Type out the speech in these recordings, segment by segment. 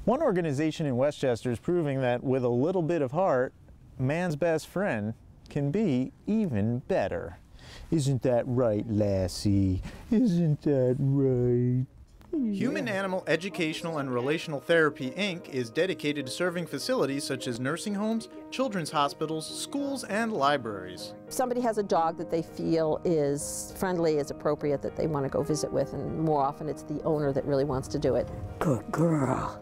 One organization in Westchester is proving that with a little bit of heart, man's best friend can be even better. Isn't that right, Lassie? Isn't that right? Human Animal Educational and Relational Therapy, Inc. is dedicated to serving facilities such as nursing homes, children's hospitals, schools, and libraries. If somebody has a dog that they feel is friendly, is appropriate, that they want to go visit with, and more often it's the owner that really wants to do it. Good girl.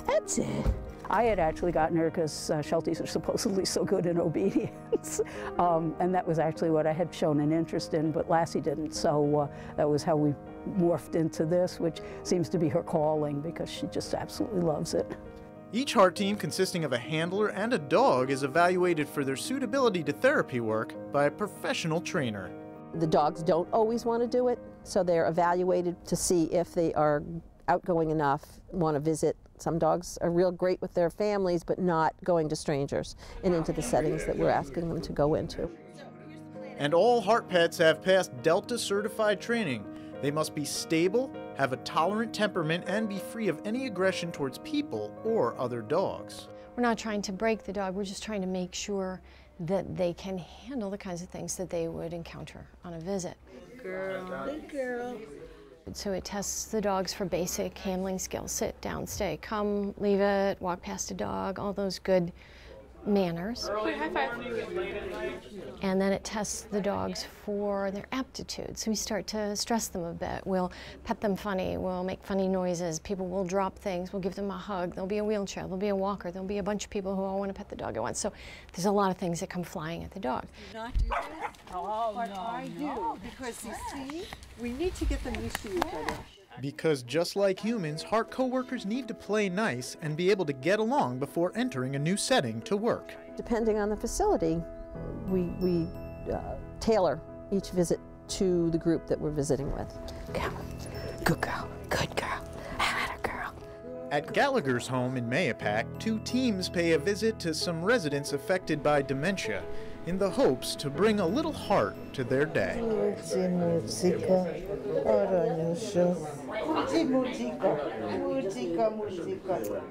That's it. I had actually gotten her because Shelties are supposedly so good in obedience. And that was actually what I had shown an interest in, but Lassie didn't. So that was how we morphed into this, which seems to be her calling because she just absolutely loves it. Each H.E.A.R.T team, consisting of a handler and a dog, is evaluated for their suitability to therapy work by a professional trainer. The dogs don't always want to do it, so they're evaluated to see if they are outgoing enough, want to visit. Some dogs are real great with their families, but not going to strangers and into the settings that we're asking them to go into. And all H.E.A.R.T pets have passed Delta certified training. They must be stable, have a tolerant temperament, and be free of any aggression towards people or other dogs. We're not trying to break the dog, we're just trying to make sure that they can handle the kinds of things that they would encounter on a visit. Good girl. Good girl. So it tests the dogs for basic handling skills: sit, down, stay, come, leave it, walk past a dog, all those good manners. And then it tests the dogs for their aptitude. So we start to stress them a bit. We'll pet them funny, we'll make funny noises, people will drop things, we'll give them a hug, there'll be a wheelchair, there'll be a walker, there'll be a bunch of people who all want to pet the dog at once. So there's a lot of things that come flying at the dog. Not do that? Oh, but no, I do, because you see, we need to get them used to each other. Because just like humans, H.E.A.R.T coworkers need to play nice and be able to get along before entering a new setting to work. Depending on the facility, we tailor each visit to the group that we're visiting with. Good girl. Good girl. Atta girl. At Gallagher's home in Mayapack, 2 teams pay a visit to some residents affected by dementia in the hopes to bring a little heart to their day.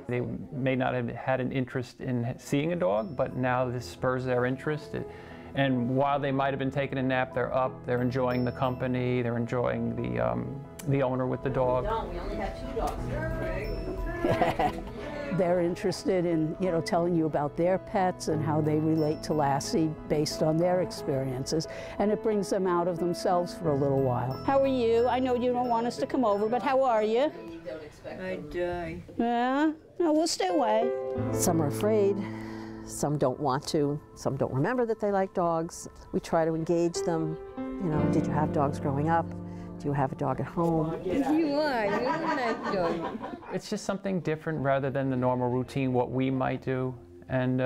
They may not have had an interest in seeing a dog, but now this spurs their interest. And while they might have been taking a nap, they're up, they're enjoying the company, they're enjoying the owner with the dog. No, we only have 2 dogs. They're interested in, telling you about their pets and how they relate to Lassie based on their experiences. And it brings them out of themselves for a little while. How are you? I know you don't want us to come over, but how are you? I die. Yeah? No, we'll stay away. Some are afraid, some don't want to, some don't remember that they like dogs. We try to engage them. Did you have dogs growing up? Do you have a dog at home? You are. You're a nice dog. It's just something different rather than the normal routine, what we might do, and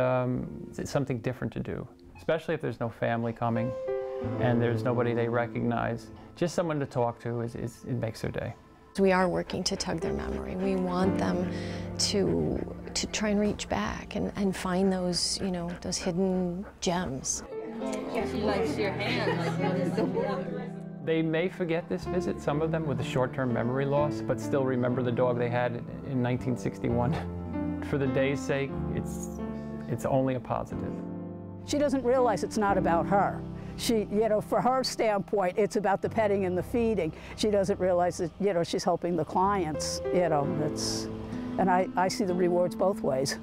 it's something different to do, especially if there's no family coming and there's nobody they recognize. Just someone to talk to, it makes their day. We are working to tug their memory. We want them to try and reach back and find those, those hidden gems. She likes your hand. They may forget this visit, some of them with a short-term memory loss, but still remember the dog they had in 1961. For the day's sake, it's only a positive. She doesn't realize it's not about her. She, for her standpoint, it's about the petting and the feeding. She doesn't realize that, she's helping the clients, and I see the rewards both ways.